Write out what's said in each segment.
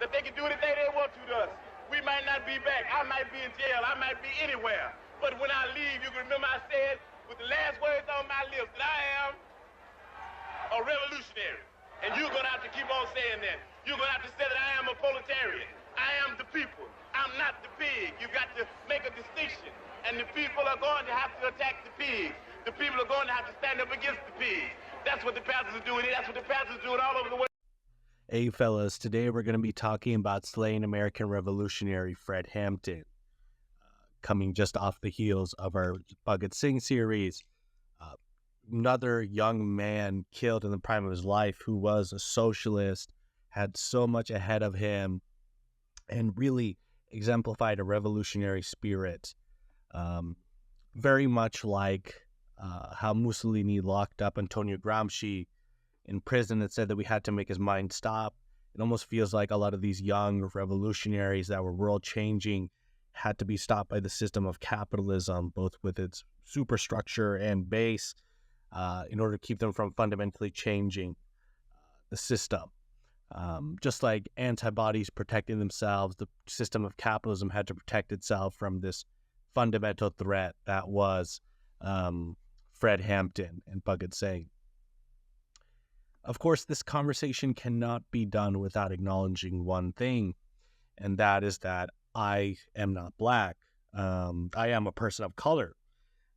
But they can do anything they want to us. We might not be back. I might be in jail. I might be anywhere. But when I leave, you can remember I said with the last words on my lips that I am a revolutionary. And you're going to have to keep on saying that. You're going to have to say that I am a proletarian. I am the people. I'm not the pig. You got to make a distinction. And the people are going to have to attack the pigs. The people are going to have to stand up against the pigs. That's what the Panthers are doing. That's what the Panthers are doing all over the world. Hey fellas, today we're going to be talking about slain American revolutionary Fred Hampton, coming just off the heels of our Bhagat Singh series. Another young man killed in the prime of his life who was a socialist, had so much ahead of him, and really exemplified a revolutionary spirit. Very much like how Mussolini locked up Antonio Gramsci in prison and said that we had to make his mind stop. It almost feels like a lot of these young revolutionaries that were world-changing had to be stopped by the system of capitalism, both with its superstructure and base, in order to keep them from fundamentally changing the system. Just like antibodies protecting themselves, the system of capitalism had to protect itself from this fundamental threat that was Fred Hampton and Bhagat Singh. Of course, this conversation cannot be done without acknowledging one thing, and that is that I am not black. I am a person of color,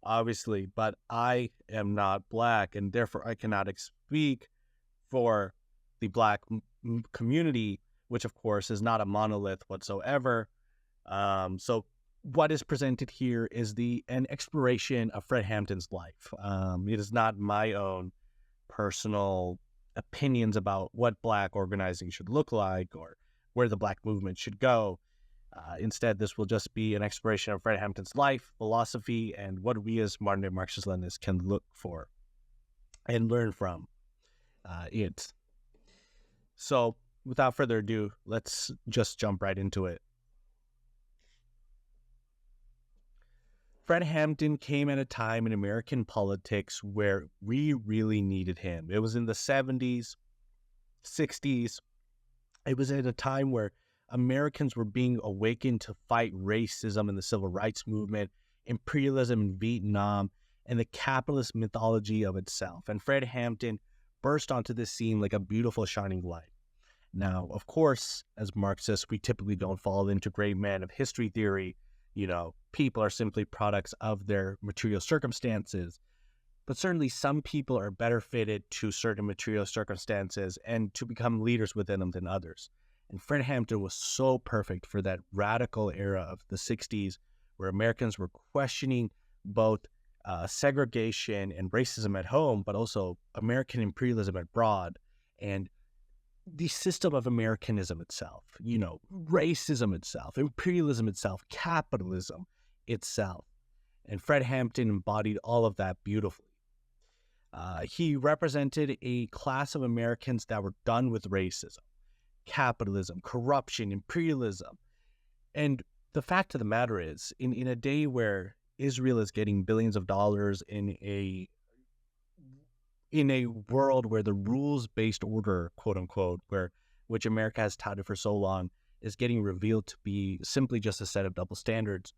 obviously, but I am not black, and therefore I cannot speak for the black community, which of course is not a monolith whatsoever. So what is presented here is an exploration of Fred Hampton's life. It is not my own personal opinions about what black organizing should look like or where the black movement should go. Instead, this will just be an exploration of Fred Hampton's life, philosophy, and what we as modern-day Marxist-Leninists can look for and learn from it. So, without further ado, let's just jump right into it. Fred Hampton came at a time in American politics where we really needed him. It was in the 70s, 60s. It was at a time where Americans were being awakened to fight racism in the civil rights movement, imperialism in Vietnam, and the capitalist mythology of itself. And Fred Hampton burst onto this scene like a beautiful shining light. Now, of course, as Marxists, we typically don't fall into great men of history theory. You know, people are simply products of their material circumstances. But certainly some people are better fitted to certain material circumstances and to become leaders within them than others. And Fred Hampton was so perfect for that radical era of the 60s where Americans were questioning both segregation and racism at home, but also American imperialism abroad and the system of Americanism itself, you know, racism itself, imperialism itself, capitalism itself. And Fred Hampton embodied all of that beautifully. He represented a class of Americans that were done with racism, capitalism, corruption, imperialism. And the fact of the matter is, in a day where Israel is getting billions of dollars in a world where the rules-based order, quote unquote, which America has touted for so long, is getting revealed to be simply just a set of double standards,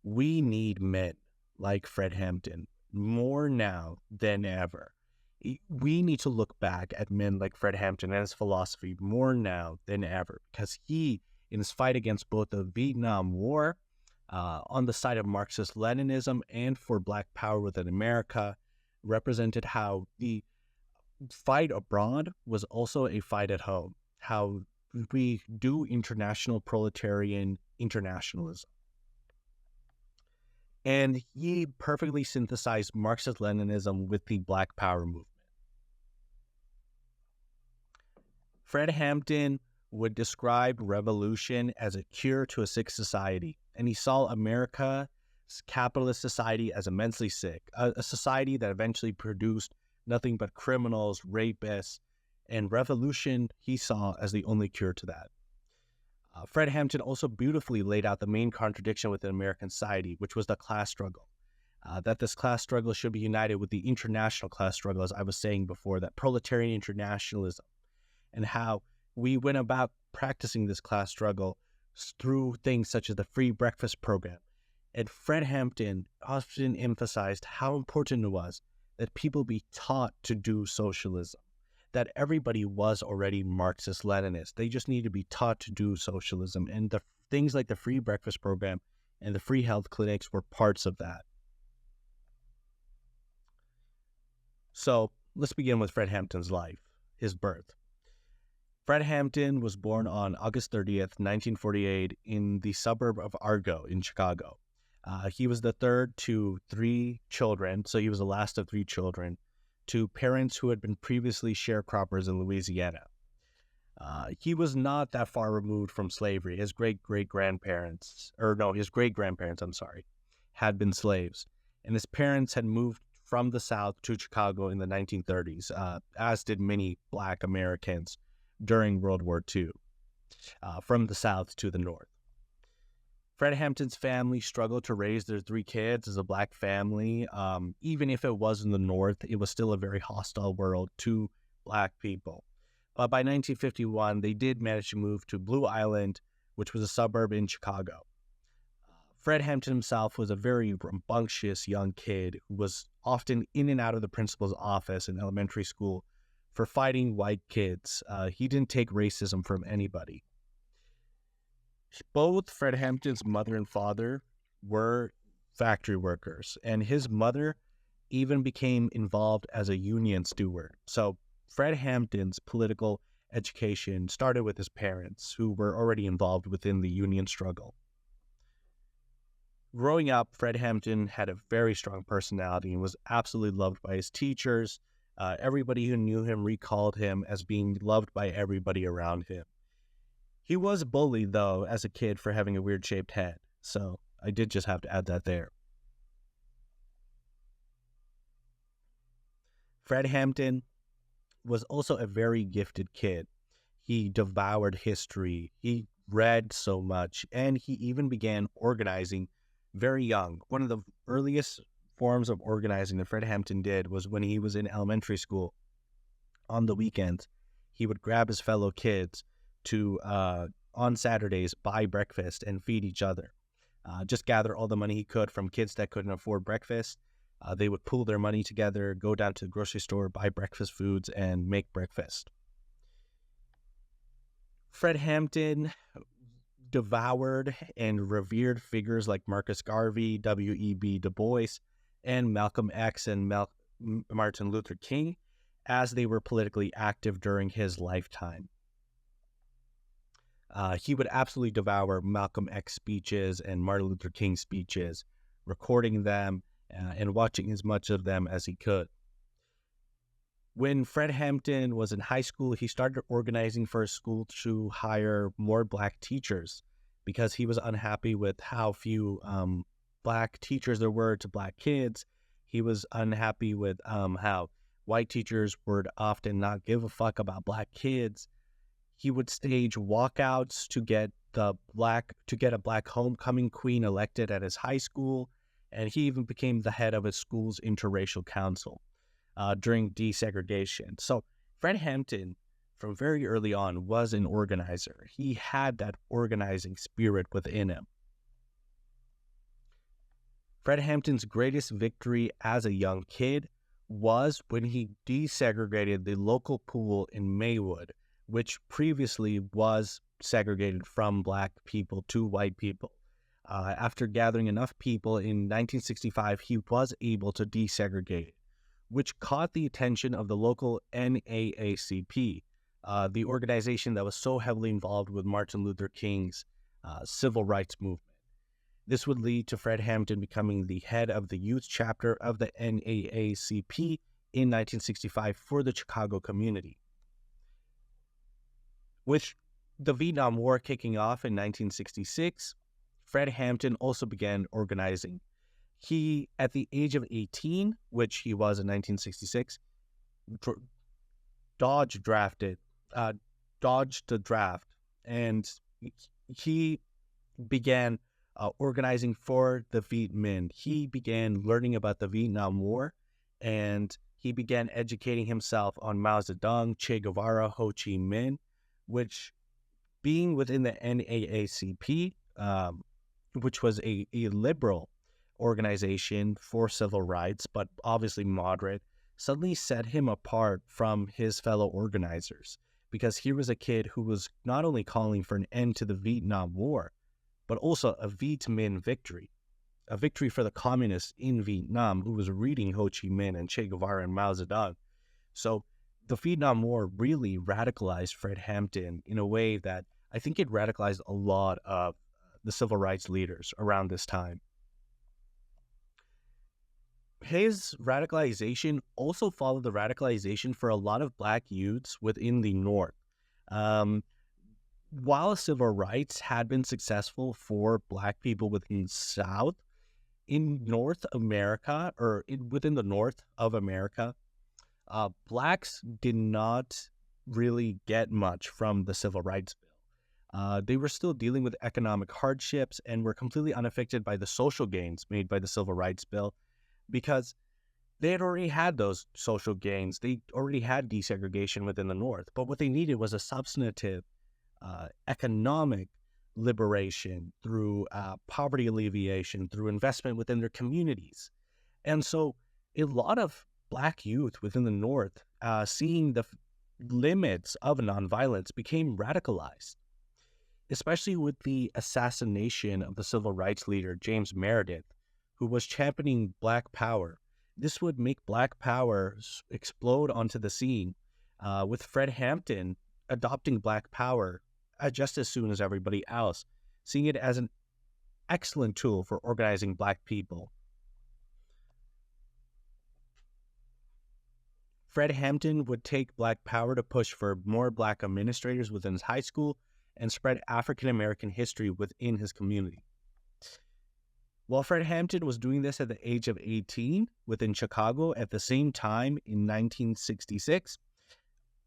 we need men like Fred Hampton more now than ever. We need to look back at men like Fred Hampton and his philosophy more now than ever, because he, in his fight against both the Vietnam War, on the side of Marxist-Leninism and for Black power within America, represented how the fight abroad was also a fight at home, how we do international proletarian internationalism. And he perfectly synthesized Marxist-Leninism with the Black Power movement. Fred Hampton would describe revolution as a cure to a sick society, and he saw America's capitalist society as immensely sick, a society that eventually produced nothing but criminals, rapists, and revolution he saw as the only cure to that. Fred Hampton also beautifully laid out the main contradiction within American society, which was the class struggle. That this class struggle should be united with the international class struggle, as I was saying before, that proletarian internationalism, and how We went about practicing this class struggle through things such as the free breakfast program. And Fred Hampton often emphasized how important it was that people be taught to do socialism, that everybody was already Marxist-Leninist. They just need to be taught to do socialism. And the things like the free breakfast program and the free health clinics were parts of that. So let's begin with Fred Hampton's life, his birth. Fred Hampton was born on August 30th, 1948 in the suburb of Argo in Chicago. He was the third to three children, so he was the last of three children, to parents who had been previously sharecroppers in Louisiana. He was not that far removed from slavery. His great-grandparents, had been slaves, and his parents had moved from the South to Chicago in the 1930s, as did many Black Americans during World War II, from the South to the North. Fred Hampton's family struggled to raise their three kids as a Black family. Even if it was in the North, it was still a very hostile world to Black people. But by 1951, they did manage to move to Blue Island, which was a suburb in Chicago. Fred Hampton himself was a very rambunctious young kid who was often in and out of the principal's office in elementary school for fighting white kids. He didn't take racism from anybody. Both Fred Hampton's mother and father were factory workers, and his mother even became involved as a union steward. So Fred Hampton's political education started with his parents, who were already involved within the union struggle. Growing up, Fred Hampton had a very strong personality and was absolutely loved by his teachers. Everybody who knew him recalled him as being loved by everybody around him. He was bullied, though, as a kid for having a weird-shaped head, so I did just have to add that there. Fred Hampton was also a very gifted kid. He devoured history, he read so much, and he even began organizing very young. One of the earliest forms of organizing that Fred Hampton did was when he was in elementary school. On the weekends, he would grab his fellow kids to, on Saturdays, buy breakfast and feed each other. Just gather all the money he could from kids that couldn't afford breakfast. They would pool their money together, go down to the grocery store, buy breakfast foods, and make breakfast. Fred Hampton devoured and revered figures like Marcus Garvey, W.E.B. Du Bois, and Malcolm X and Martin Luther King, as they were politically active during his lifetime. He would absolutely devour Malcolm X speeches and Martin Luther King speeches, recording them and watching as much of them as he could. When Fred Hampton was in high school, he started organizing for his school to hire more Black teachers because he was unhappy with how few Black teachers there were to Black kids. He was unhappy with how white teachers would often not give a fuck about Black kids. He would stage walkouts to get a Black homecoming queen elected at his high school, and he even became the head of his school's interracial council during desegregation. So Fred Hampton, from very early on, was an organizer. He had that organizing spirit within him. Fred Hampton's greatest victory as a young kid was when he desegregated the local pool in Maywood, which previously was segregated from Black people to white people. After gathering enough people in 1965, he was able to desegregate, which caught the attention of the local NAACP, the organization that was so heavily involved with Martin Luther King's civil rights movement. This would lead to Fred Hampton becoming the head of the youth chapter of the NAACP in 1965 for the Chicago community. With the Vietnam War kicking off in 1966, Fred Hampton also began organizing. He, at the age of 18, which he was in 1966, dodged the draft, and he began organizing for the Viet Minh. He began learning about the Vietnam War, and he began educating himself on Mao Zedong, Che Guevara, Ho Chi Minh, which being within the NAACP, which was a liberal organization for civil rights, but obviously moderate, suddenly set him apart from his fellow organizers, because here was a kid who was not only calling for an end to the Vietnam War, but also a Viet Minh victory, a victory for the communists in Vietnam, who was reading Ho Chi Minh and Che Guevara and Mao Zedong. So the Vietnam War really radicalized Fred Hampton in a way that I think it radicalized a lot of the civil rights leaders around this time. His radicalization also followed the radicalization for a lot of Black youths within the North. While civil rights had been successful for Black people within the South, in North America, or within the North of America, Blacks did not really get much from the Civil Rights Bill. They were still dealing with economic hardships and were completely unaffected by the social gains made by the Civil Rights Bill, because they had already had those social gains. They already had desegregation within the North, but what they needed was a substantive economic liberation through poverty alleviation, through investment within their communities. And so a lot of Black youth within the North, seeing the limits of nonviolence, became radicalized, especially with the assassination of the civil rights leader James Meredith, who was championing Black power. This would make Black power explode onto the scene, with Fred Hampton adopting Black power just as soon as everybody else, seeing it as an excellent tool for organizing Black people. Fred Hampton would take Black power to push for more Black administrators within his high school and spread African American history within his community. While Fred Hampton was doing this at the age of 18 within Chicago, at the same time in 1966,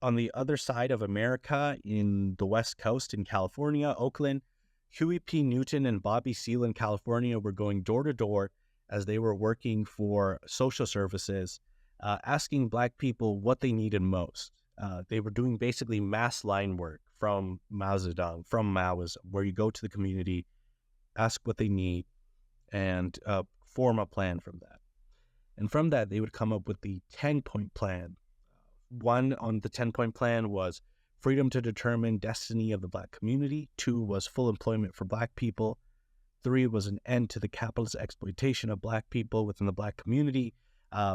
on the other side of America in the West Coast in California, Oakland, Huey P. Newton and Bobby Seale in California were going door to door as they were working for social services, asking Black people what they needed most. They were doing basically mass line work from Mao Zedong, from Maoism, where you go to the community, ask what they need, and form a plan from that. And from that, they would come up with the 10-point plan. One on the 10-point plan was freedom to determine destiny of the Black community. 2 was full employment for Black people. 3 was an end to the capitalist exploitation of Black people within the Black community.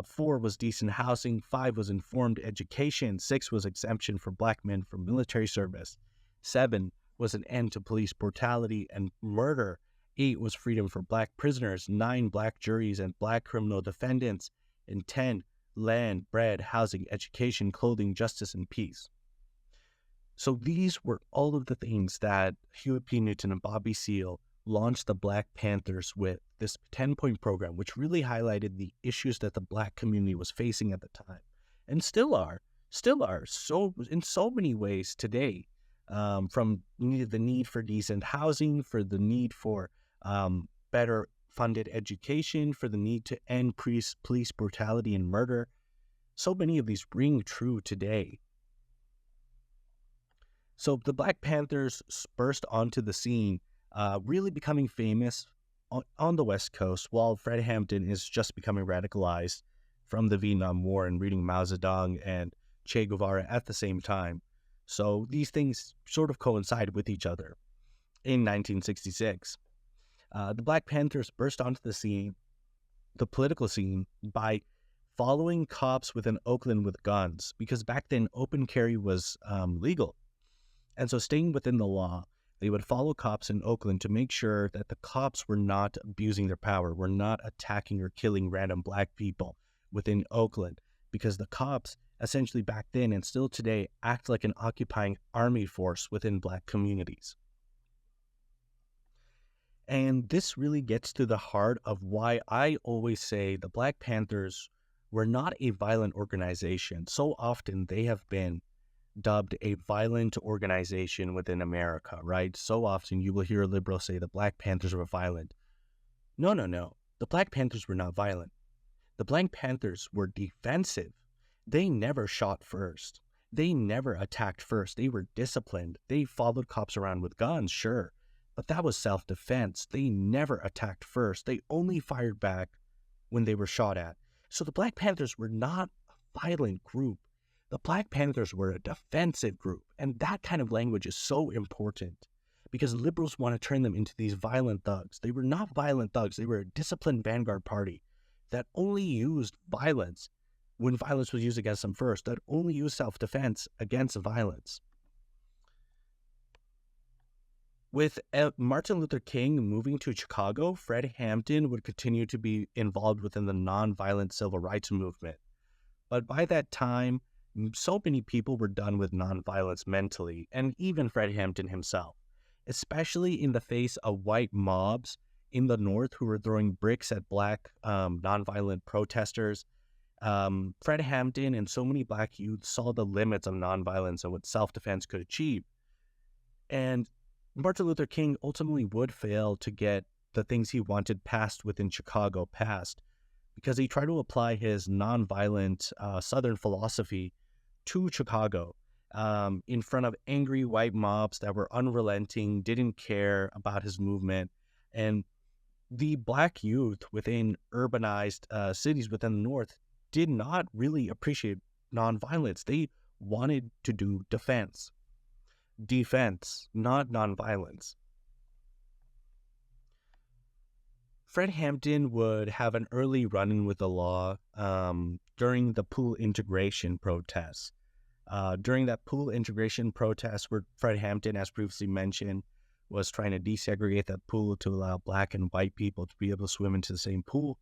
4 was decent housing. 5 was informed education. 6 was exemption for Black men from military service. 7 was an end to police brutality and murder. 8 was freedom for Black prisoners. 9, Black juries and Black criminal defendants. And 10, land, bread, housing, education, clothing, justice, and peace. So these were all of the things that Huey P. Newton and Bobby Seale launched the Black Panthers with, this 10-point program, which really highlighted the issues that the Black community was facing at the time, and still are so in so many ways today, from the need for decent housing, for the need for better funded education, for the need to end police brutality and murder. So many of these ring true today. So the Black Panthers burst onto the scene, really becoming famous on the West Coast, while Fred Hampton is just becoming radicalized from the Vietnam War and reading Mao Zedong and Che Guevara at the same time. So these things sort of coincide with each other. In 1966, the Black Panthers burst onto the scene, the political scene, by following cops within Oakland with guns, because back then open carry was legal. And so staying within the law, they would follow cops in Oakland to make sure that the cops were not abusing their power, were not attacking or killing random Black people within Oakland, because the cops essentially back then and still today act like an occupying army force within Black communities. And this really gets to the heart of why I always say the Black Panthers were not a violent organization. So often they have been dubbed a violent organization within America, right? So often you will hear a liberal say the Black Panthers were violent. No. The Black Panthers were not violent. The Black Panthers were defensive. They never shot first. They never attacked first. They were disciplined. They followed cops around with guns, sure, but that was self-defense. They never attacked first. They only fired back when they were shot at. So the Black Panthers were not a violent group. The Black Panthers were a defensive group, and that kind of language is so important because liberals want to turn them into these violent thugs. They were not violent thugs. They were a disciplined vanguard party that only used violence when violence was used against them first, that only used self-defense against violence. With Martin Luther King moving to Chicago, Fred Hampton would continue to be involved within the nonviolent civil rights movement. But by that time, so many people were done with nonviolence mentally, and even Fred Hampton himself, especially in the face of white mobs in the North who were throwing bricks at black nonviolent protesters. Fred Hampton and so many black youth saw the limits of nonviolence and what self-defense could achieve. And Martin Luther King ultimately would fail to get the things he wanted passed within Chicago passed because he tried to apply his nonviolent Southern philosophy to Chicago in front of angry white mobs that were unrelenting, didn't care about his movement. And the black youth within urbanized cities within the North did not really appreciate nonviolence. They wanted to do defense, not nonviolence. Fred Hampton would have an early run-in with the law during the pool integration protests. During that pool integration protest where Fred Hampton, as previously mentioned, was trying to desegregate that pool to allow black and white people to be able to swim into the same pool.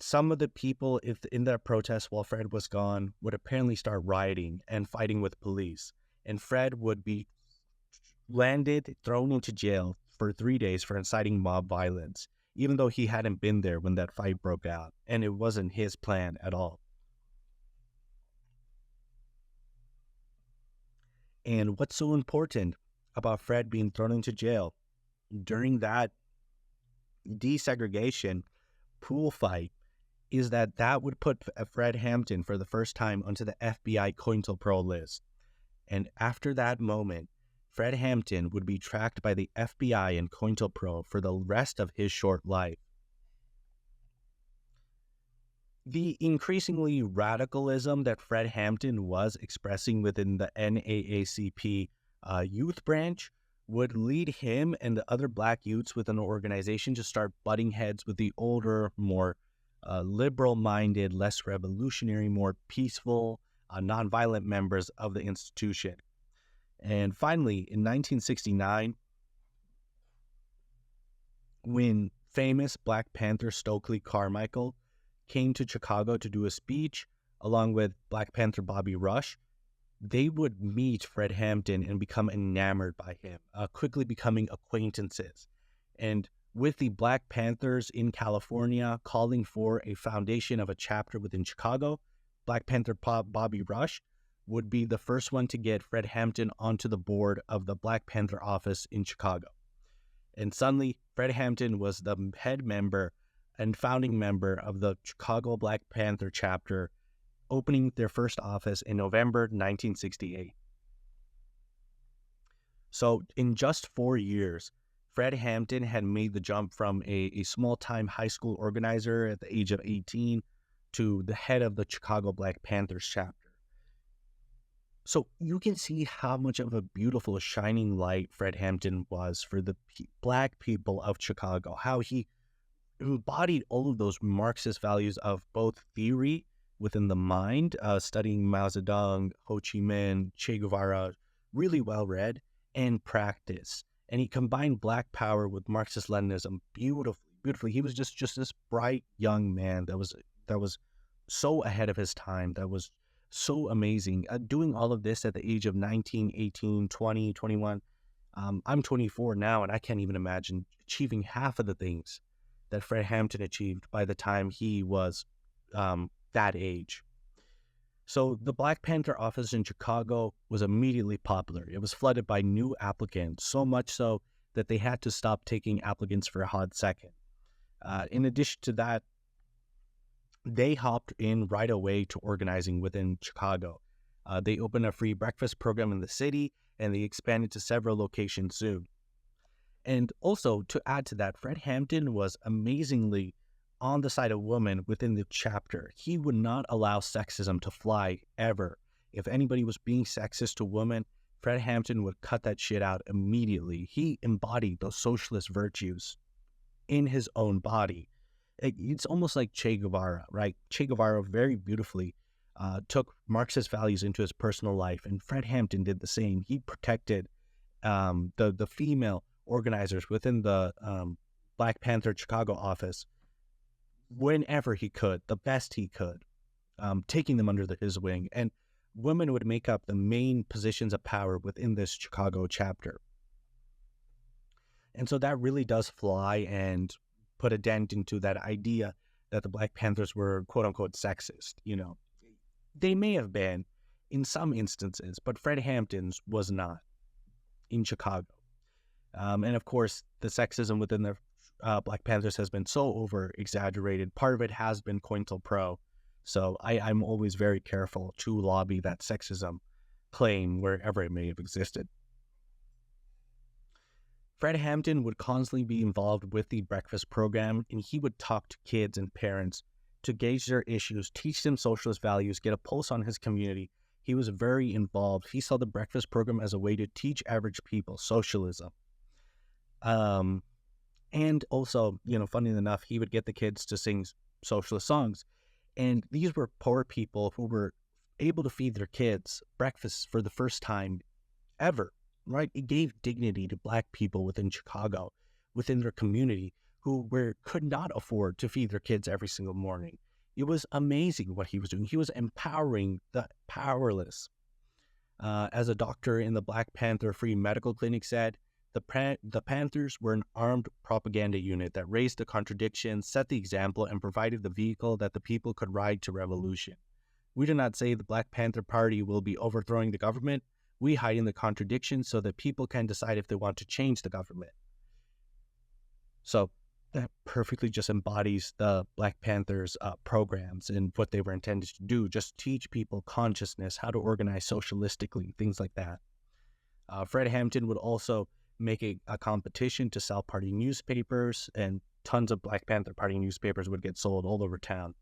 Some of the people in that protest while Fred was gone would apparently start rioting and fighting with police. And Fred would be thrown into jail for 3 days for inciting mob violence, even though he hadn't been there when that fight broke out, and it wasn't his plan at all. And what's so important about Fred being thrown into jail during that desegregation pool fight is that would put Fred Hampton for the first time onto the FBI COINTELPRO list. And after that moment, Fred Hampton would be tracked by the FBI and COINTELPRO for the rest of his short life. The increasingly radicalism that Fred Hampton was expressing within the NAACP youth branch would lead him and the other black youths within the organization to start butting heads with the older, more liberal-minded, less revolutionary, more peaceful, nonviolent members of the institution. And finally, in 1969, when famous Black Panther Stokely Carmichael came to Chicago to do a speech, along with Black Panther Bobby Rush, they would meet Fred Hampton and become enamored by him, quickly becoming acquaintances. And with the Black Panthers in California calling for a foundation of a chapter within Chicago, Black Panther Bobby Rush would be the first one to get Fred Hampton onto the board of the Black Panther office in Chicago. And suddenly, Fred Hampton was the head member and founding member of the Chicago Black Panther chapter, opening their first office in November 1968. So in just 4 years, Fred Hampton had made the jump from a small-time high school organizer at the age of 18 to the head of the Chicago Black Panthers chapter. So you can see how much of a beautiful shining light Fred Hampton was for the black people of Chicago, how he embodied all of those Marxist values of both theory within the mind, studying Mao Zedong, Ho Chi Minh, Che Guevara, really well read, and practice. And he combined black power with Marxist-Leninism beautifully. He was just this bright young man that was so ahead of his time, that was so amazing. Doing all of this at the age of 19, 18, 20, 21. I'm 24 now, and I can't even imagine achieving half of the things that Fred Hampton achieved by the time he was that age. So the Black Panther office in Chicago was immediately popular. It was flooded by new applicants, so much so that they had to stop taking applicants for a hot second. In addition to that, They hopped in right away to organizing within Chicago. They opened a free breakfast program in the city, and they expanded to several locations soon. And also, to add to that, Fred Hampton was amazingly on the side of women within the chapter. He would not allow sexism to fly ever. If anybody was being sexist to women, Fred Hampton would cut that shit out immediately. He embodied those socialist virtues in his own body. It's almost like Che Guevara, right? Che Guevara very beautifully took Marxist values into his personal life, and Fred Hampton did the same. He protected the female organizers within the Black Panther Chicago office whenever he could, the best he could, taking them under his wing. And women would make up the main positions of power within this Chicago chapter. And so that really does fly and put a dent into that idea that the Black Panthers were quote unquote sexist. You know, they may have been in some instances, but Fred Hampton's was not in Chicago. And of course, the sexism within the Black Panthers has been so over exaggerated. Part of it has been COINTELPRO. So I'm always very careful to lobby that sexism claim wherever it may have existed. Fred Hampton would constantly be involved with the breakfast program, and he would talk to kids and parents to gauge their issues, teach them socialist values, get a pulse on his community. He was very involved. He saw the breakfast program as a way to teach average people socialism. And also, you know, funny enough, he would get the kids to sing socialist songs. And these were poor people who were able to feed their kids breakfast for the first time ever, right? It gave dignity to Black people within Chicago, within their community, who could not afford to feed their kids every single morning. It was amazing what he was doing. He was empowering the powerless. As a doctor in the Black Panther Free Medical Clinic said, the Panthers were an armed propaganda unit that raised the contradictions, set the example, and provided the vehicle that the people could ride to revolution. We do not say the Black Panther Party will be overthrowing the government. We hide in the contradictions so that people can decide if they want to change the government. So that perfectly just embodies the Black Panthers' programs and what they were intended to do, just teach people consciousness, how to organize socialistically, things like that. Fred Hampton would also make a competition to sell party newspapers, and tons of Black Panther Party newspapers would get sold all over town.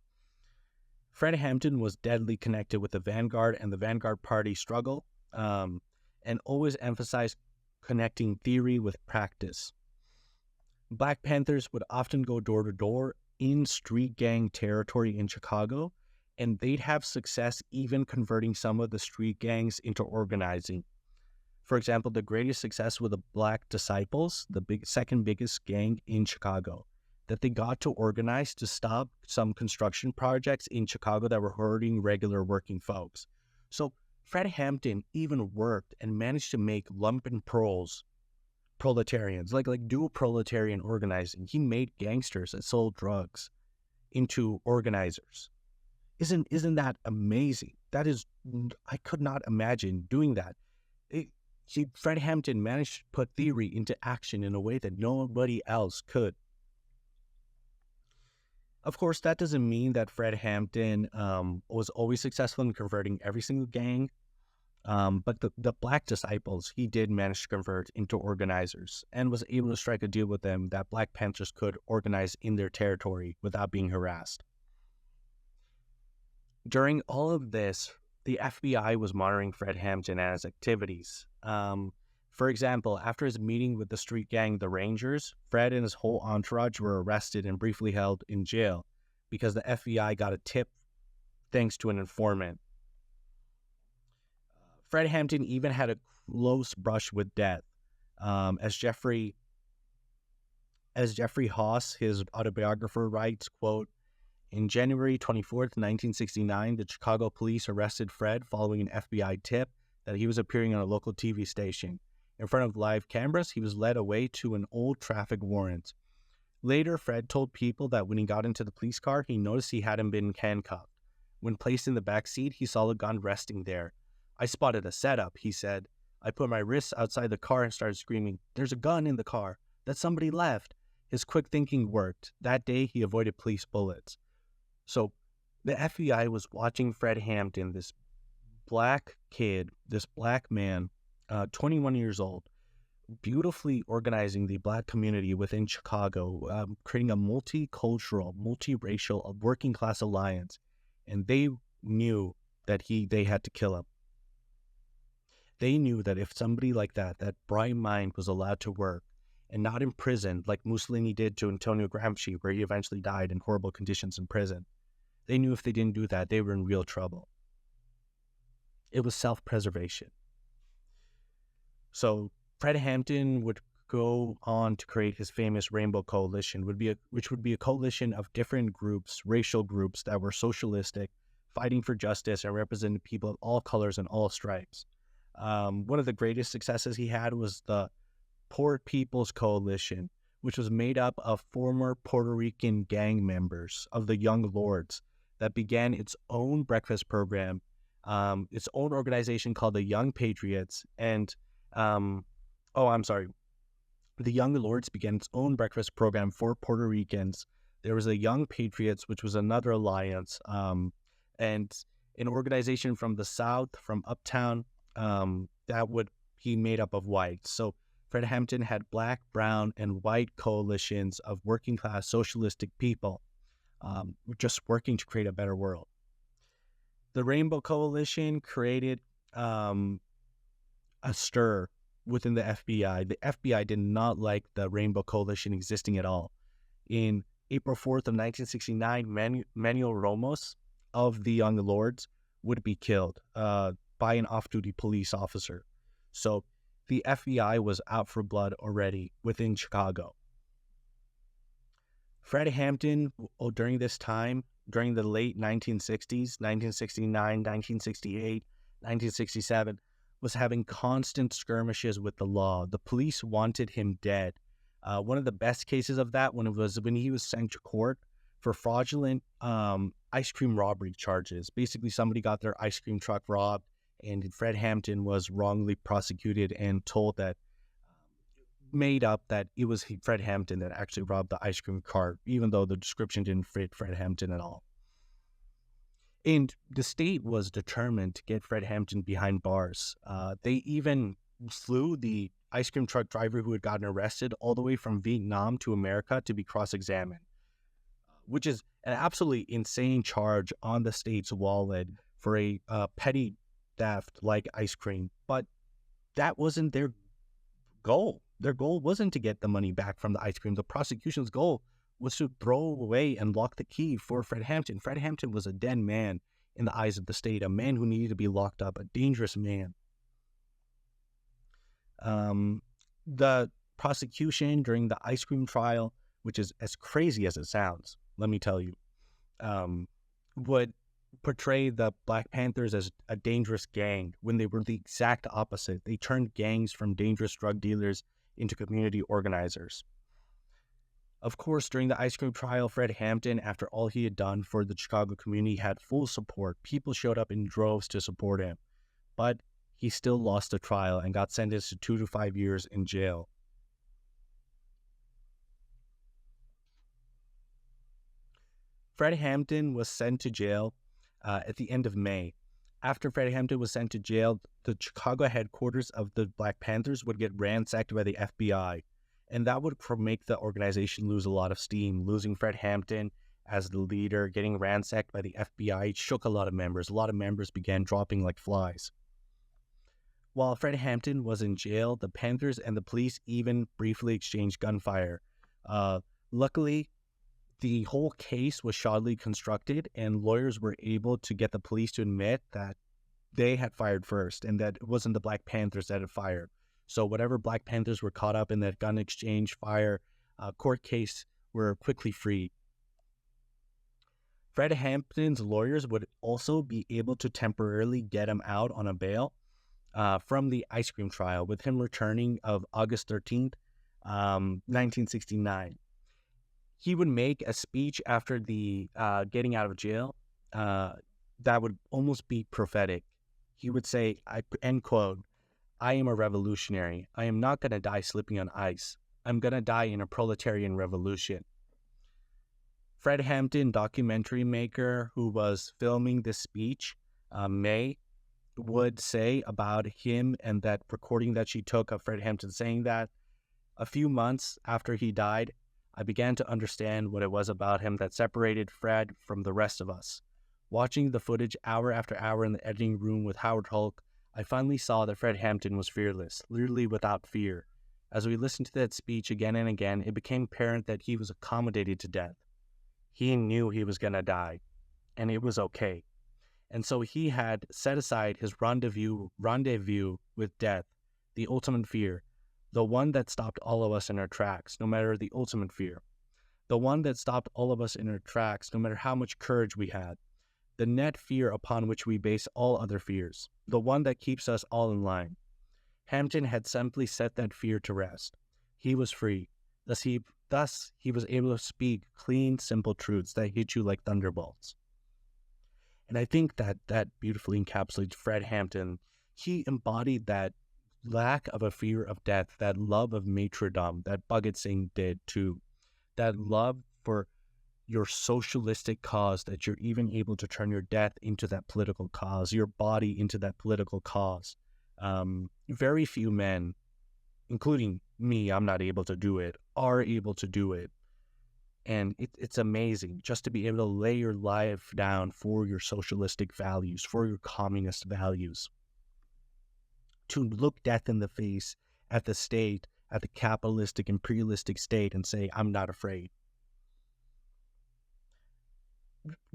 Fred Hampton was deadly connected with the Vanguard and the Vanguard Party struggle, and always emphasized connecting theory with practice. Black Panthers would often go door to door in street gang territory in Chicago, and they'd have success even converting some of the street gangs into organizing. For example, the greatest success with the Black Disciples, the second biggest gang in Chicago, that they got to organize to stop some construction projects in Chicago that were hurting regular working folks. So Fred Hampton even worked and managed to make lumpen proletarians, like dual proletarian organizing. He made gangsters that sold drugs into organizers. Isn't that amazing? That is, I could not imagine doing that. Fred Hampton managed to put theory into action in a way that nobody else could. Of course, that doesn't mean that Fred Hampton was always successful in converting every single gang, but the Black Disciples, he did manage to convert into organizers and was able to strike a deal with them that Black Panthers could organize in their territory without being harassed. During all of this, the FBI was monitoring Fred Hampton and his activities. For example, after his meeting with the street gang, the Rangers, Fred and his whole entourage were arrested and briefly held in jail because the FBI got a tip thanks to an informant. Fred Hampton even had a close brush with death. As Jeffry Haas, his autobiographer, writes, quote, "In January 24th, 1969, the Chicago police arrested Fred following an FBI tip that he was appearing on a local TV station. In front of live cameras, he was led away to an old traffic warrant. Later, Fred told people that when he got into the police car, he noticed he hadn't been handcuffed. When placed in the back seat, he saw the gun resting there. I spotted a setup," he said. "I put my wrists outside the car and started screaming, 'There's a gun in the car that somebody left.' His quick thinking worked. That day, he avoided police bullets." So The FBI was watching Fred Hampton, this black kid, this black man, 21 years old, beautifully organizing the black community within Chicago, creating a multicultural, multiracial, working class alliance. And they knew that they had to kill him. They knew that if somebody like that bright mind, was allowed to work and not imprisoned like Mussolini did to Antonio Gramsci, where he eventually died in horrible conditions in prison, they knew if they didn't do that, they were in real trouble. It was self-preservation. So Fred Hampton would go on to create his famous Rainbow Coalition, which would be a coalition of different groups, racial groups that were socialistic, fighting for justice and representing people of all colors and all stripes. One of the greatest successes he had was the Poor People's Coalition, which was made up of former Puerto Rican gang members of the Young Lords that began its own breakfast program, its own organization called the Young Patriots. And, the Young Lords began its own breakfast program for Puerto Ricans. There was the Young Patriots, which was another alliance, and an organization from the South, from Uptown, that would be made up of whites. So Fred Hampton had black, brown, and white coalitions of working class socialistic people, just working to create a better world. The Rainbow Coalition created a stir within the FBI. The FBI did not like the Rainbow Coalition existing at all. In April 4th of 1969, Manuel Ramos of the Young Lords would be killed by an off-duty police officer. So the FBI was out for blood already within Chicago. Fred Hampton, during this time, during the late 1960s, 1969, 1968, 1967, was having constant skirmishes with the law. The police wanted him dead. One of the best cases of that when he was sent to court for fraudulent ice cream robbery charges. Basically, somebody got their ice cream truck robbed, and Fred Hampton was wrongly prosecuted and told that, made up that it was Fred Hampton that actually robbed the ice cream cart, even though the description didn't fit Fred Hampton at all. And the state was determined to get Fred Hampton behind bars. They even flew the ice cream truck driver who had gotten arrested all the way from Vietnam to America to be cross-examined, which is an absolutely insane charge on the state's wallet for a petty theft like ice cream. But that wasn't their goal. Their goal wasn't to get the money back from the ice cream. The prosecution's goal was to throw away and lock the key for Fred Hampton. Fred Hampton was a dead man in the eyes of the state, a man who needed to be locked up, a dangerous man. The prosecution during the ice cream trial, which is as crazy as it sounds, let me tell you, would portray the Black Panthers as a dangerous gang when they were the exact opposite. They turned gangs from dangerous drug dealers into community organizers. Of course, during the ice cream trial, Fred Hampton, after all he had done for the Chicago community, had full support. People showed up in droves to support him. But he still lost the trial and got sentenced to 2 to 5 years in jail. Fred Hampton was sent to jail at the end of May. After Fred Hampton was sent to jail, the Chicago headquarters of the Black Panthers would get ransacked by the FBI, and that would make the organization lose a lot of steam. Losing Fred Hampton as the leader, getting ransacked by the FBI, shook a lot of members. A lot of members began dropping like flies. While Fred Hampton was in jail, the Panthers and the police even briefly exchanged gunfire. Luckily, the whole case was shoddily constructed, and lawyers were able to get the police to admit that they had fired first and that it wasn't the Black Panthers that had fired. So whatever Black Panthers were caught up in that gun exchange fire court case were quickly freed. Fred Hampton's lawyers would also be able to temporarily get him out on a bail from the ice cream trial, with him returning of August 13th, 1969. He would make a speech after the getting out of jail that would almost be prophetic. He would say, end quote, "I am a revolutionary. I am not going to die slipping on ice. I'm going to die in a proletarian revolution." Fred Hampton, documentary maker who was filming this speech, May, would say about him and that recording that she took of Fred Hampton saying that a few months after he died, I began to understand what it was about him that separated Fred from the rest of us. Watching the footage hour after hour in the editing room with Howard Hulk, I finally saw that Fred Hampton was fearless, literally without fear. As we listened to that speech again and again, it became apparent that he was accommodated to death. He knew he was going to die, and it was okay. And so he had set aside his rendezvous with death, the ultimate fear, the one that stopped all of us in our tracks, no matter the ultimate fear, the one that stopped all of us in our tracks, no matter how much courage we had, the net fear upon which we base all other fears, the one that keeps us all in line. Hampton had simply set that fear to rest. He was free. Thus he was able to speak clean, simple truths that hit you like thunderbolts. And I think that beautifully encapsulates Fred Hampton. He embodied that lack of a fear of death, that love of martyrdom that Bhagat Singh did too, that love for your socialistic cause, that you're even able to turn your death into that political cause, your body into that political cause. Very few men, including me, I'm not able to do it, are able to do it. And it's amazing just to be able to lay your life down for your socialistic values, for your communist values. To look death in the face at the state, at the capitalistic, imperialistic state, and say, I'm not afraid.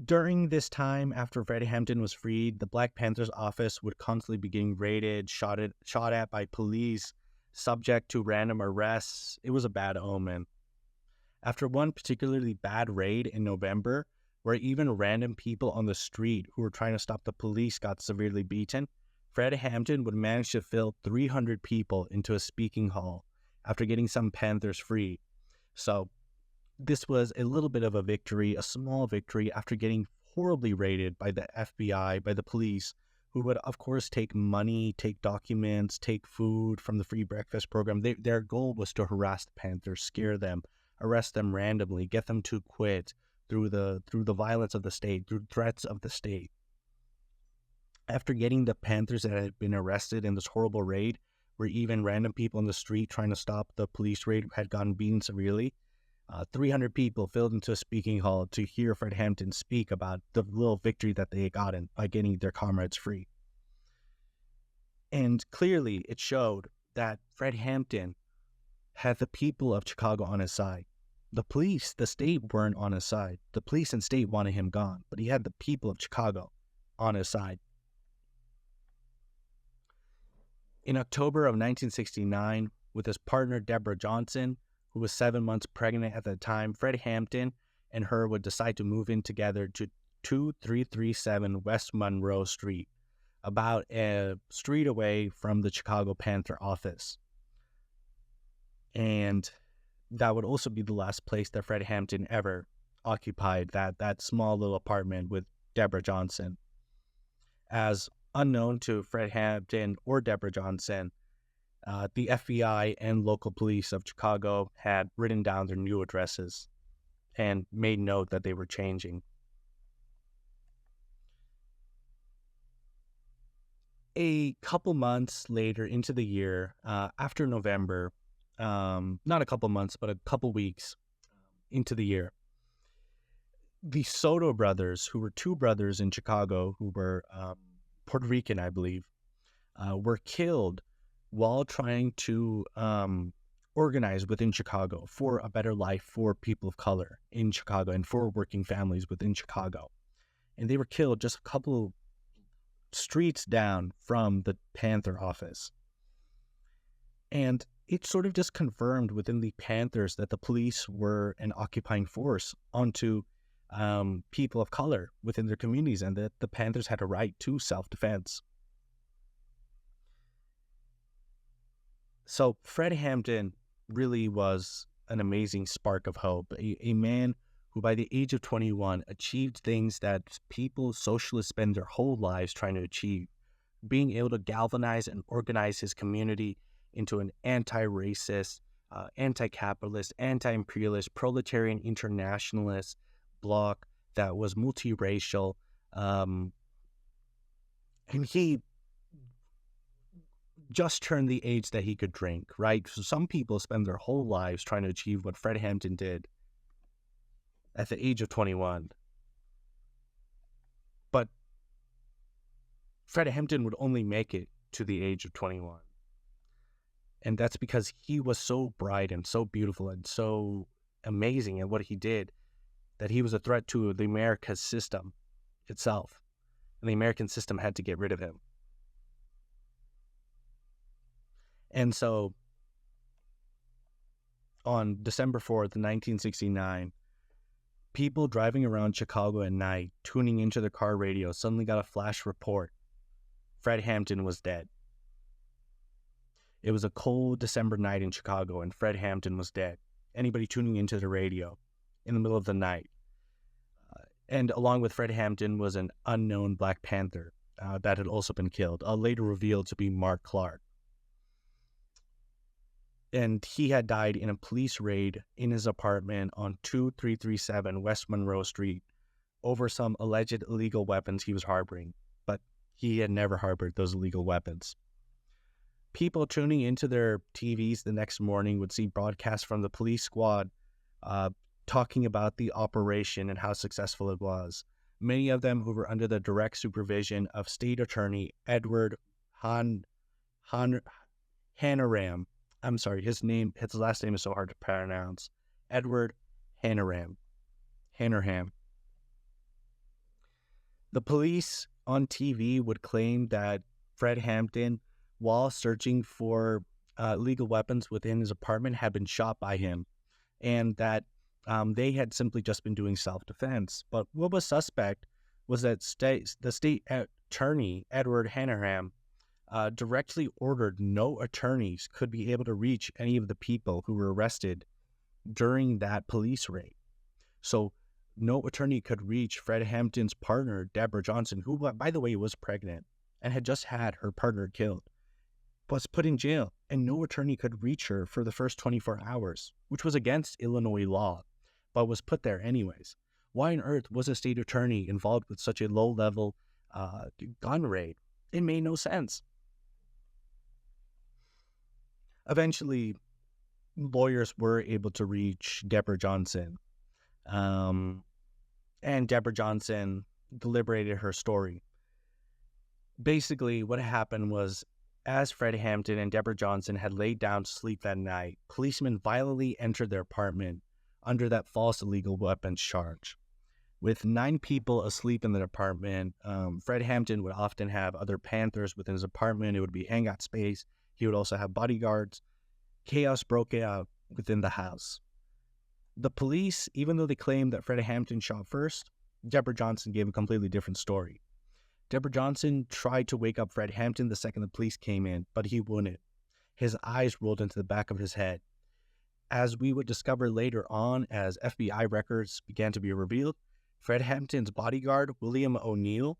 During this time, after Fred Hampton was freed, the Black Panther's office would constantly be getting raided, shot at by police, subject to random arrests. It was a bad omen. After one particularly bad raid in November, where even random people on the street who were trying to stop the police got severely beaten, Fred Hampton would manage to fill 300 people into a speaking hall after getting some Panthers free. So this was a little bit of a victory, a small victory after getting horribly raided by the FBI, by the police, who would, of course, take money, take documents, take food from the free breakfast program. Their goal was to harass the Panthers, scare them, arrest them randomly, get them to quit through the violence of the state, through threats of the state. After getting the Panthers that had been arrested in this horrible raid, where even random people on the street trying to stop the police raid had gotten beaten severely, 300 people filled into a speaking hall to hear Fred Hampton speak about the little victory that they had gotten by getting their comrades free. And clearly it showed that Fred Hampton had the people of Chicago on his side. The police, the state weren't on his side. The police and state wanted him gone, but he had the people of Chicago on his side. In October of 1969, with his partner Deborah Johnson, who was 7 months pregnant at the time, Fred Hampton and her would decide to move in together to 2337 West Monroe Street, about a street away from the Chicago Panther office. And that would also be the last place that Fred Hampton ever occupied, that small little apartment with Deborah Johnson. As unknown to Fred Hampton or Deborah Johnson, the FBI and local police of Chicago had written down their new addresses and made note that they were changing. A couple months later into the year, after November, not a couple months, but a couple weeks into the year, the Soto brothers, who were two brothers in Chicago who were Puerto Rican, I believe, were killed while trying to organize within Chicago for a better life for people of color in Chicago and for working families within Chicago. And they were killed just a couple streets down from the Panther office. And it sort of just confirmed within the Panthers that the police were an occupying force onto people of color within their communities, and that the Panthers had a right to self-defense. So Fred Hampton really was an amazing spark of hope, a man who by the age of 21 achieved things that people, socialists, spend their whole lives trying to achieve, being able to galvanize and organize his community into an anti-racist, anti-capitalist, anti-imperialist, proletarian internationalist, bloc that was multiracial, and he just turned the age that he could drink, right? So some people spend their whole lives trying to achieve what Fred Hampton did at the age of 21. But Fred Hampton would only make it to the age of 21. And that's because he was so bright and so beautiful and so amazing at what he did that he was a threat to the American system itself. And the American system had to get rid of him. And so on December 4th, 1969, people driving around Chicago at night, tuning into their car radio, suddenly got a flash report. Fred Hampton was dead. It was a cold December night in Chicago, and Fred Hampton was dead. Anybody tuning into the radio in the middle of the night. And along with Fred Hampton was an unknown Black Panther that had also been killed, later revealed to be Mark Clark. And he had died in a police raid in his apartment on 2337 West Monroe Street over some alleged illegal weapons he was harboring. But he had never harbored those illegal weapons. People tuning into their TVs the next morning would see broadcasts from the police squad talking about the operation and how successful it was. Many of them who were under the direct supervision of State Attorney Edward Hanaram. I'm sorry, his last name is so hard to pronounce. Edward Hanaram. The police on TV would claim that Fred Hampton, while searching for legal weapons within his apartment, had been shot by him, and that they had simply just been doing self-defense. But what was suspect was that the state attorney, Edward Hanaram, directly ordered no attorneys could be able to reach any of the people who were arrested during that police raid. So no attorney could reach Fred Hampton's partner, Deborah Johnson, who, by the way, was pregnant and had just had her partner killed, was put in jail, and no attorney could reach her for the first 24 hours, which was against Illinois law, but was put there anyways. Why on earth was a state attorney involved with such a low-level gun raid? It made no sense. Eventually, lawyers were able to reach Deborah Johnson, and Deborah Johnson deliberated her story. Basically, what happened was, as Fred Hampton and Deborah Johnson had laid down to sleep that night, policemen violently entered their apartment under that false illegal weapons charge. With 9 people asleep in the apartment, Fred Hampton would often have other Panthers within his apartment. It would be hangout space. He would also have bodyguards. Chaos broke out within the house. The police, even though they claimed that Fred Hampton shot first, Deborah Johnson gave a completely different story. Deborah Johnson tried to wake up Fred Hampton the second the police came in, but he wouldn't. His eyes rolled into the back of his head. As we would discover later on, as FBI records began to be revealed, Fred Hampton's bodyguard, William O'Neill,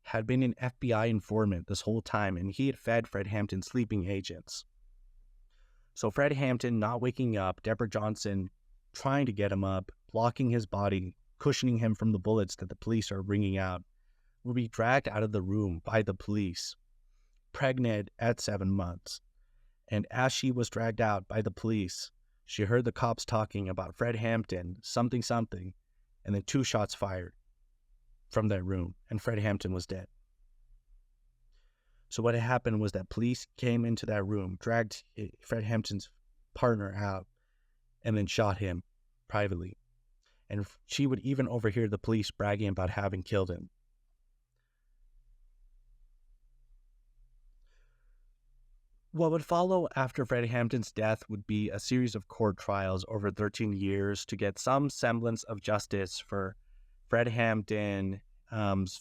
had been an FBI informant this whole time, and he had fed Fred Hampton sleeping agents. So Fred Hampton not waking up, Deborah Johnson trying to get him up, blocking his body, cushioning him from the bullets that the police are bringing out, would be dragged out of the room by the police, pregnant at 7 months. And as she was dragged out by the police, she heard the cops talking about Fred Hampton, something, and then 2 shots fired from that room, and Fred Hampton was dead. So what had happened was that police came into that room, dragged Fred Hampton's partner out, and then shot him privately. And she would even overhear the police bragging about having killed him. What would follow after Fred Hampton's death would be a series of court trials over 13 years to get some semblance of justice for Fred Hampton's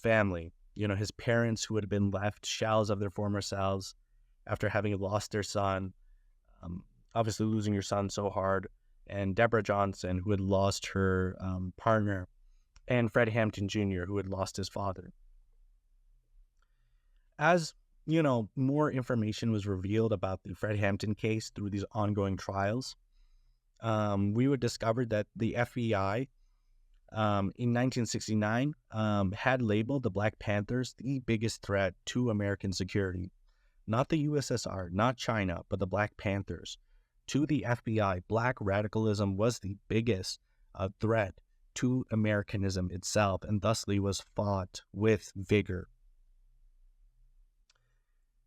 family. You know, his parents who had been left shells of their former selves after having lost their son, obviously losing your son so hard, and Deborah Johnson, who had lost her partner, and Fred Hampton Jr., who had lost his father. As you know, more information was revealed about the Fred Hampton case through these ongoing trials. We would discover that the FBI in 1969 had labeled the Black Panthers the biggest threat to American security. Not the USSR, not China, but the Black Panthers. To the FBI, black radicalism was the biggest threat to Americanism itself, and thusly was fought with vigor.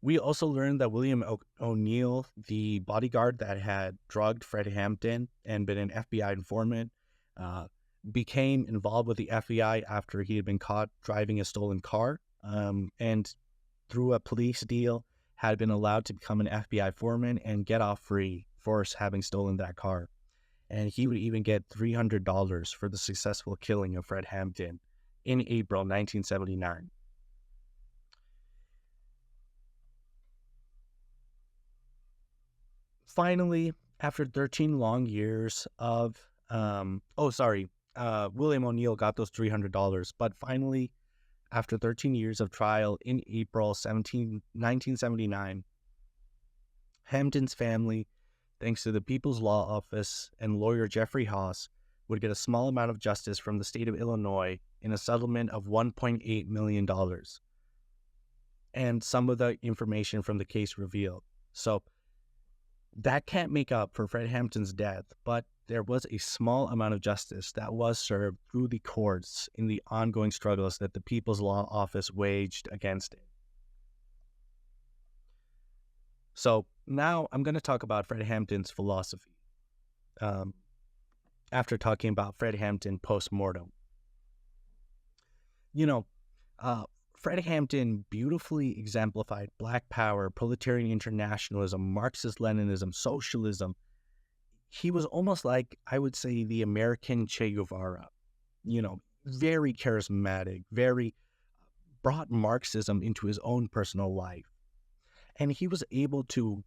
We also learned that William O'Neill, the bodyguard that had drugged Fred Hampton and been an FBI informant, became involved with the FBI after he had been caught driving a stolen car, and through a police deal had been allowed to become an FBI informant and get off free for having stolen that car. And he would even get $300 for the successful killing of Fred Hampton in April 1979. Finally, after 13 long years of, William O'Neill got those $300, but finally, after 13 years of trial in April 1979, Hampton's family, thanks to the People's Law Office and lawyer Jeffry Haas, would get a small amount of justice from the state of Illinois in a settlement of $1.8 million. And some of the information from the case revealed. So that can't make up for Fred Hampton's death, but there was a small amount of justice that was served through the courts in the ongoing struggles that the People's Law Office waged against it. So now I'm going to talk about Fred Hampton's philosophy after talking about Fred Hampton post-mortem. Fred Hampton beautifully exemplified Black power, proletarian internationalism, Marxist-Leninism, socialism. He was almost like, I would say, the American Che Guevara. Very charismatic, very brought Marxism into his own personal life. And he was able to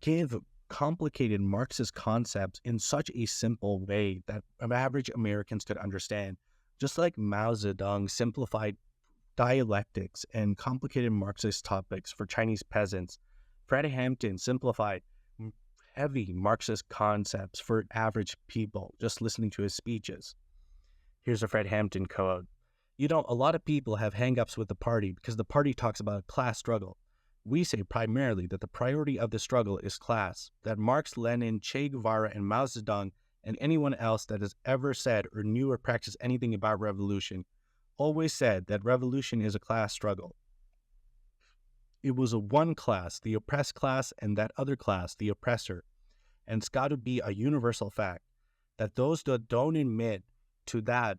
give complicated Marxist concepts in such a simple way that average Americans could understand. Just like Mao Zedong simplified dialectics and complicated Marxist topics for Chinese peasants, Fred Hampton simplified heavy Marxist concepts for average people just listening to his speeches. Here's a Fred Hampton quote. A lot of people have hang-ups with the party because the party talks about class struggle. We say primarily that the priority of the struggle is class, that Marx, Lenin, Che Guevara, and Mao Zedong, and anyone else that has ever said or knew or practiced anything about revolution always said that revolution is a class struggle. It was a one class, the oppressed class, and that other class, the oppressor. And it's got to be a universal fact that those that don't admit to that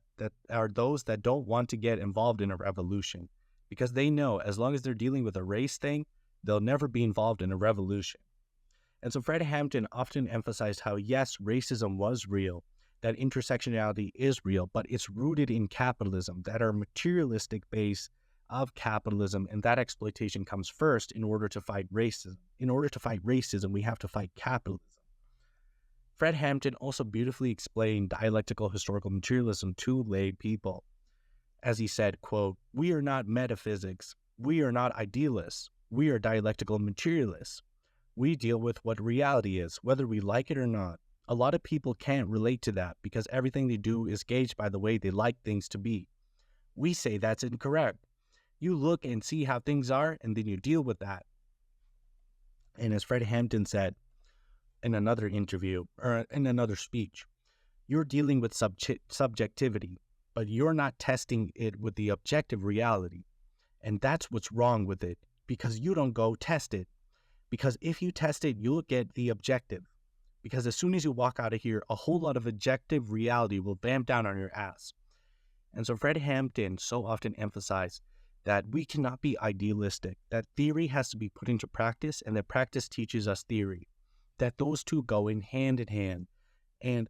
are those that don't want to get involved in a revolution, because they know as long as they're dealing with a race thing, they'll never be involved in a revolution. And so Fred Hampton often emphasized how, yes, racism was real, that intersectionality is real, but it's rooted in capitalism, that our materialistic base of capitalism and that exploitation comes first in order to fight racism. In order to fight racism, we have to fight capitalism. Fred Hampton also beautifully explained dialectical historical materialism to lay people. As he said, quote, "We are not metaphysics. We are not idealists. We are dialectical materialists. We deal with what reality is, whether we like it or not. A lot of people can't relate to that because everything they do is gauged by the way they like things to be. We say that's incorrect. You look and see how things are, and then you deal with that." And as Fred Hampton said in another interview, or in another speech, you're dealing with subjectivity, but you're not testing it with the objective reality. And that's what's wrong with it, because you don't go test it. Because if you test it, you'll get the objective. Because as soon as you walk out of here, a whole lot of objective reality will bam down on your ass. And so Fred Hampton so often emphasized that we cannot be idealistic, that theory has to be put into practice, and that practice teaches us theory, that those two go in hand. And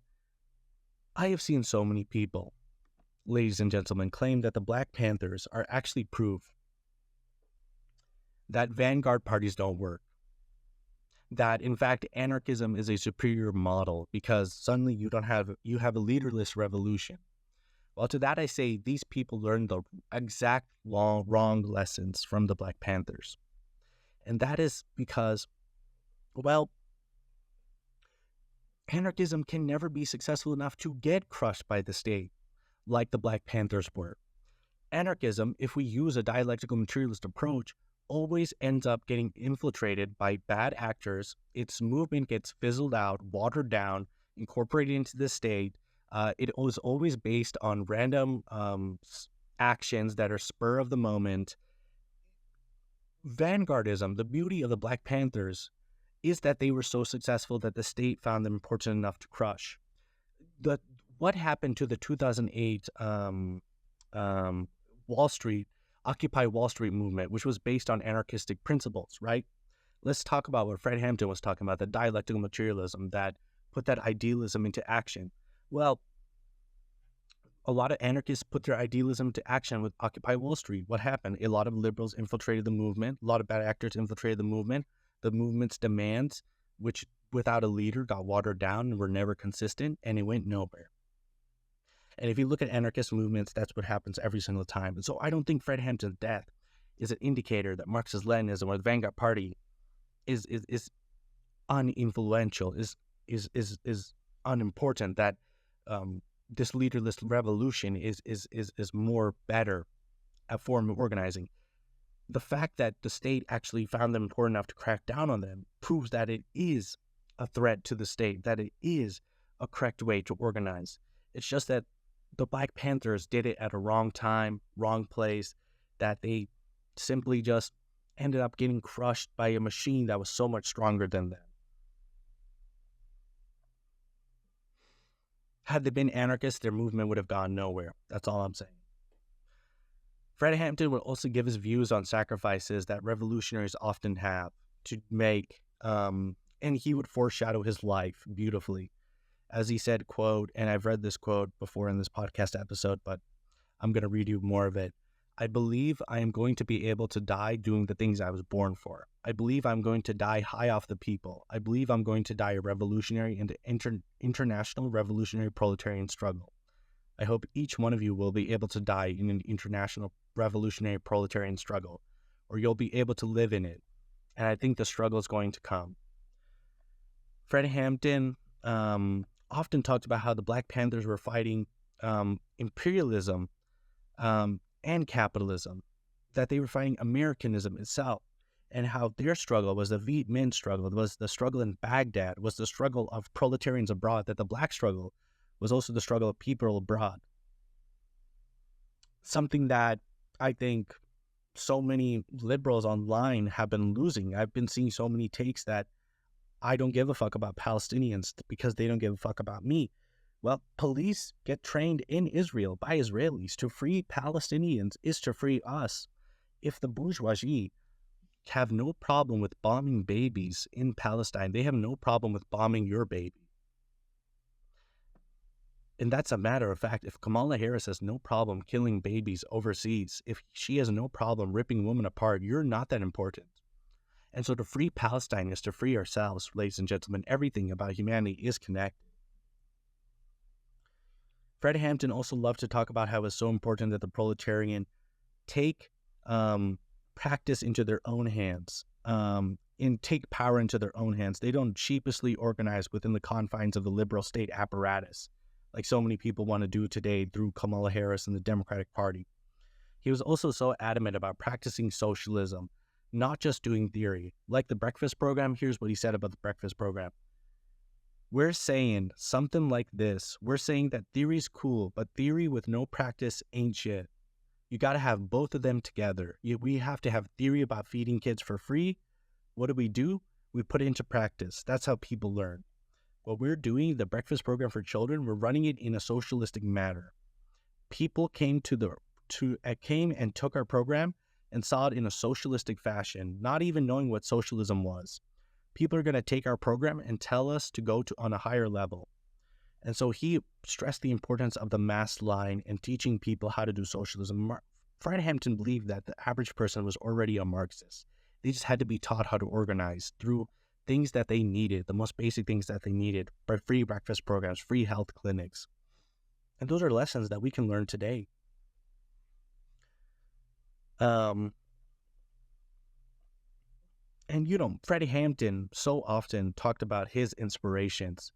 I have seen so many people, ladies and gentlemen, claim that the Black Panthers are actually proof that vanguard parties don't work. That in fact anarchism is a superior model because suddenly you have a leaderless revolution. Well, to that I say these people learned the exact wrong lessons from the Black Panthers. And that is because, well, Anarchism can never be successful enough to get crushed by the state, like the Black Panthers were. Anarchism, if we use a dialectical materialist approach, always ends up getting infiltrated by bad actors. Its movement gets fizzled out, watered down, incorporated into the state. It was always based on random actions that are spur of the moment. Vanguardism, the beauty of the Black Panthers, is that they were so successful that the state found them important enough to crush. What happened to the 2008 Occupy Wall Street movement, which was based on anarchistic principles, right? Let's talk about what Fred Hampton was talking about, the dialectical materialism that put that idealism into action. Well, a lot of anarchists put their idealism into action with Occupy Wall Street. What happened? A lot of liberals infiltrated the movement. A lot of bad actors infiltrated the movement. The movement's demands, which without a leader got watered down and were never consistent, and it went nowhere. And if you look at anarchist movements, that's what happens every single time. And so I don't think Fred Hampton's death is an indicator that Marxist-Leninism or the Vanguard Party is uninfluential, is unimportant, that this leaderless revolution is more better a form of organizing. The fact that the state actually found them important enough to crack down on them proves that it is a threat to the state, that it is a correct way to organize. It's just that the Black Panthers did it at a wrong time, wrong place, that they simply just ended up getting crushed by a machine that was so much stronger than them. Had they been anarchists, their movement would have gone nowhere. That's all I'm saying. Fred Hampton would also give his views on sacrifices that revolutionaries often have to make, and he would foreshadow his life beautifully. As he said, quote, and I've read this quote before in this podcast episode, but I'm going to read you more of it. I believe I am going to be able to die doing the things I was born for. I believe I'm going to die high off the people. I believe I'm going to die a revolutionary in the international revolutionary proletarian struggle. I hope each one of you will be able to die in an international revolutionary proletarian struggle, or you'll be able to live in it. And I think the struggle is going to come. Fred Hampton often talked about how the Black Panthers were fighting imperialism and capitalism, that they were fighting Americanism itself, and how their struggle was the Viet Minh struggle, was the struggle in Baghdad, was the struggle of proletarians abroad, that the Black struggle was also the struggle of people abroad. Something that I think so many liberals online have been losing. I've been seeing so many takes that I don't give a fuck about Palestinians because they don't give a fuck about me. Well, police get trained in Israel by Israelis. To free Palestinians is to free us. If the bourgeoisie have no problem with bombing babies in Palestine, they have no problem with bombing your baby. And that's a matter of fact. If Kamala Harris has no problem killing babies overseas, if she has no problem ripping women apart, you're not that important. And so to free Palestine is to free ourselves, ladies and gentlemen. Everything about humanity is connected. Fred Hampton also loved to talk about how it's so important that the proletarian take practice into their own hands, and take power into their own hands. They don't sheepishly organize within the confines of the liberal state apparatus, like so many people want to do today through Kamala Harris and the Democratic Party. He was also so adamant about practicing socialism, not just doing theory. Like the breakfast program, here's what he said about the breakfast program. We're saying something like this. We're saying that theory's cool, but theory with no practice ain't shit. You got to have both of them together. We have to have theory about feeding kids for free. What do? We put it into practice. That's how people learn. What we're doing, the breakfast program for children, we're running it in a socialistic manner. People came and took our program and saw it in a socialistic fashion, not even knowing what socialism was. People are going to take our program and tell us to go on a higher level. And so he stressed the importance of the mass line and teaching people how to do socialism. Fred Hampton believed that the average person was already a Marxist. They just had to be taught how to organize through things that they needed, the most basic things that they needed, by free breakfast programs, free health clinics. And those are lessons that we can learn today. And Freddie Hampton so often talked about his inspirations.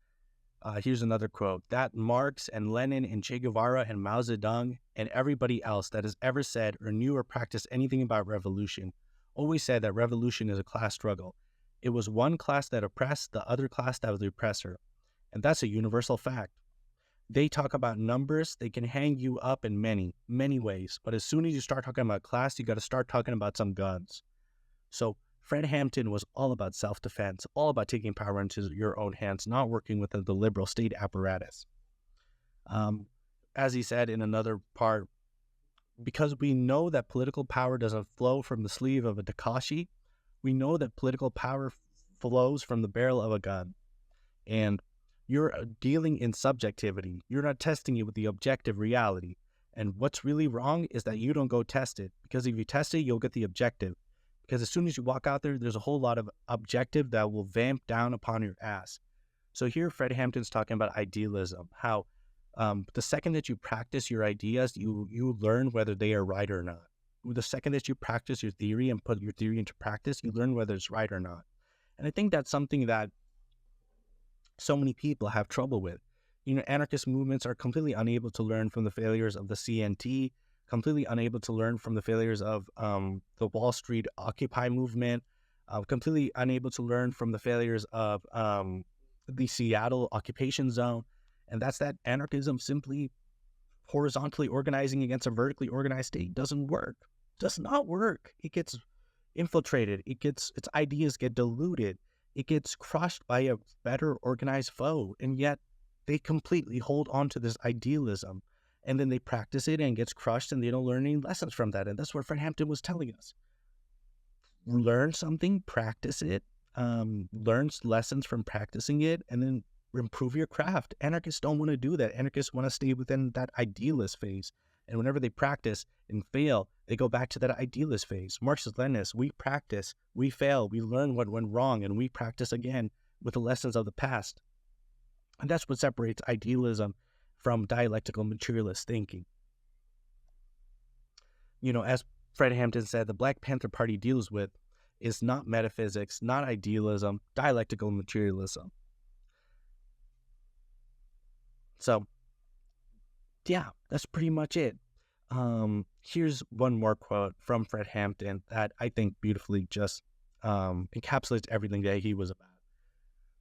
Here's another quote: that Marx and Lenin and Che Guevara and Mao Zedong and everybody else that has ever said or knew or practiced anything about revolution always said that revolution is a class struggle. It was one class that oppressed the other class that was the oppressor. And that's a universal fact. They talk about numbers. They can hang you up in many, many ways. But as soon as you start talking about class, you got to start talking about some guns. So Fred Hampton was all about self-defense, all about taking power into your own hands, not working within the liberal state apparatus. As he said in another part, because we know that political power doesn't flow from the sleeve of a Takashi, we know that political power flows from the barrel of a gun. And you're dealing in subjectivity. You're not testing it with the objective reality. And what's really wrong is that you don't go test it. Because if you test it, you'll get the objective. Because as soon as you walk out there, there's a whole lot of objective that will vamp down upon your ass. So here Fred Hampton's talking about idealism, how the second that you practice your ideas, you learn whether they are right or not. The second that you practice your theory and put your theory into practice, you learn whether it's right or not. And I think that's something that so many people have trouble with. Anarchist movements are completely unable to learn from the failures of the CNT, completely unable to learn from the failures of the Wall Street Occupy movement, completely unable to learn from the failures of the Seattle occupation zone. And that's that anarchism simply horizontally organizing against a vertically organized state doesn't work. Does not work. It gets infiltrated. Its ideas get diluted. It gets crushed by a better organized foe. And yet they completely hold on to this idealism. And then they practice it and it gets crushed and they don't learn any lessons from that. And that's what Fred Hampton was telling us. Learn something, practice it, learn lessons from practicing it, and then improve your craft. Anarchists don't want to do that. Anarchists want to stay within that idealist phase. And whenever they practice and fail, they go back to that idealist phase. Marxist-Leninists, we practice, we fail, we learn what went wrong, and we practice again with the lessons of the past. And that's what separates idealism from dialectical materialist thinking. As Fred Hampton said, the Black Panther Party deals with is not metaphysics, not idealism, dialectical materialism. So, yeah, that's pretty much it. Here's one more quote from Fred Hampton that I think beautifully just encapsulates everything that he was about.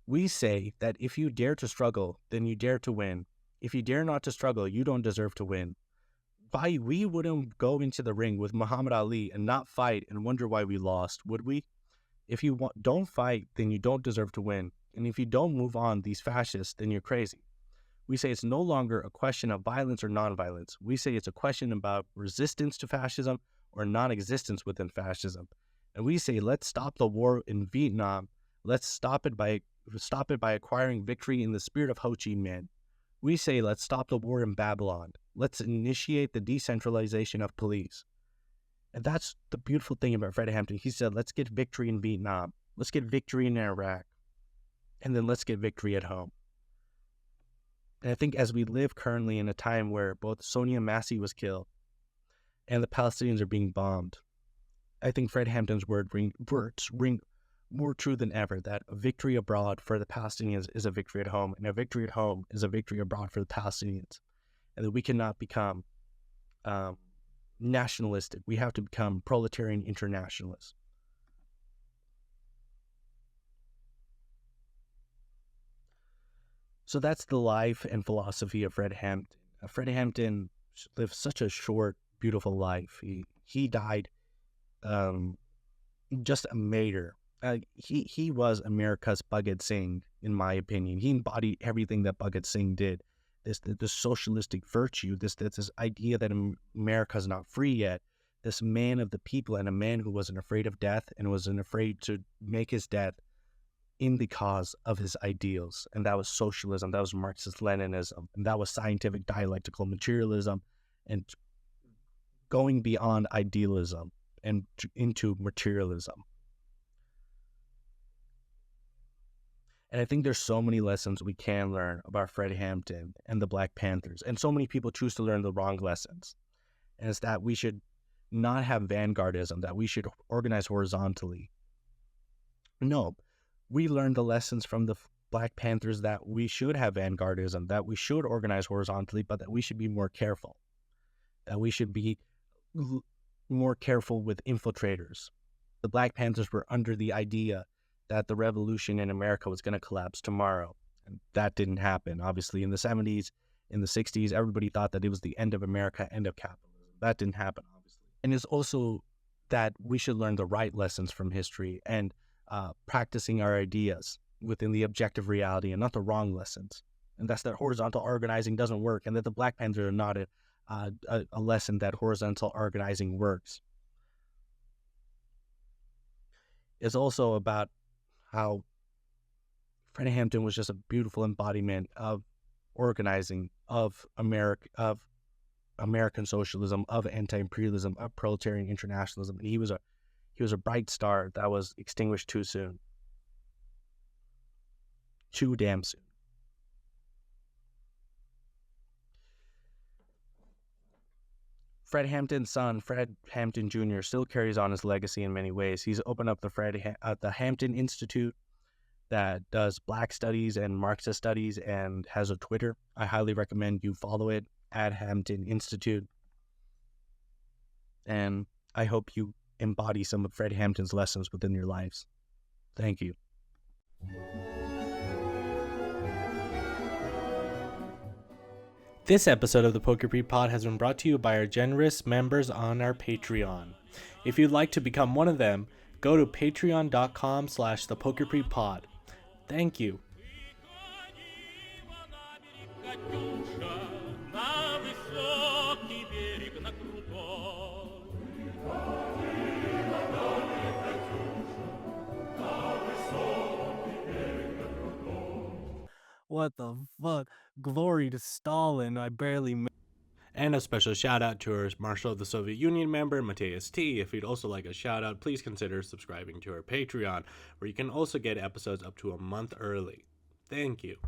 We say that if you dare to struggle, then you dare to win. If you dare not to struggle, you don't deserve to win. We wouldn't go into the ring with Muhammad Ali and not fight and wonder why we lost, would we? If you don't fight, then you don't deserve to win. And if you don't move on these fascists, then you're crazy. We say it's no longer a question of violence or nonviolence. We say it's a question about resistance to fascism or non-existence within fascism. And we say, let's stop the war in Vietnam. Let's stop it by acquiring victory in the spirit of Ho Chi Minh. We say, let's stop the war in Babylon. Let's initiate the decentralization of police. And that's the beautiful thing about Fred Hampton. He said, let's get victory in Vietnam. Let's get victory in Iraq. And then let's get victory at home. And I think as we live currently in a time where both Sonia Massey was killed and the Palestinians are being bombed, I think Fred Hampton's words ring more true than ever, that a victory abroad for the Palestinians is a victory at home, and a victory at home is a victory abroad for the Palestinians. And that we cannot become nationalistic. We have to become proletarian internationalists. So that's the life and philosophy of Fred Hampton. Fred Hampton lived such a short, beautiful life. He died just a martyr. He was America's Bhagat Singh, in my opinion. He embodied everything that Bhagat Singh did. This socialistic virtue, this idea that America's not free yet. This man of the people, and a man who wasn't afraid of death and wasn't afraid to make his death in the cause of his ideals. And that was socialism, that was Marxist-Leninism, and that was scientific dialectical materialism, and going beyond idealism and into materialism. And I think there's so many lessons we can learn about Fred Hampton and the Black Panthers. And so many people choose to learn the wrong lessons. And it's that we should not have vanguardism, that we should organize horizontally. No, we learned the lessons from the Black Panthers that we should have vanguardism, that we should organize horizontally, but that we should be more careful, that we should be more careful with infiltrators. The Black Panthers were under the idea that the revolution in America was going to collapse tomorrow. And that didn't happen. Obviously, in the 70s, in the 60s, everybody thought that it was the end of America, end of capitalism. That didn't happen, obviously. And it's also that we should learn the right lessons from history and practicing our ideas within the objective reality and not the wrong lessons. And that's that horizontal organizing doesn't work, and that the Black Panthers are not a lesson that horizontal organizing works. It's also about how Fred Hampton was just a beautiful embodiment of organizing, of American socialism, of anti-imperialism, of proletarian internationalism. And he was a bright star that was extinguished too soon. Too damn soon. Fred Hampton's son, Fred Hampton Jr., still carries on his legacy in many ways. He's opened up the Hampton Institute that does Black studies and Marxist studies and has a Twitter. I highly recommend you follow it, at Hampton Institute. And I hope you embody some of Fred Hampton's lessons within your lives. Thank you. This episode of the Pokepreet Pod has been brought to you by our generous members on our Patreon. If you'd like to become one of them, go to patreon.com/thepokepreetpod. Thank you. What the fuck? Glory to Stalin. I barely... And a special shout out to our Marshal of the Soviet Union member, Mateus T. If you'd also like a shout out, please consider subscribing to our Patreon, where you can also get episodes up to a month early. Thank you.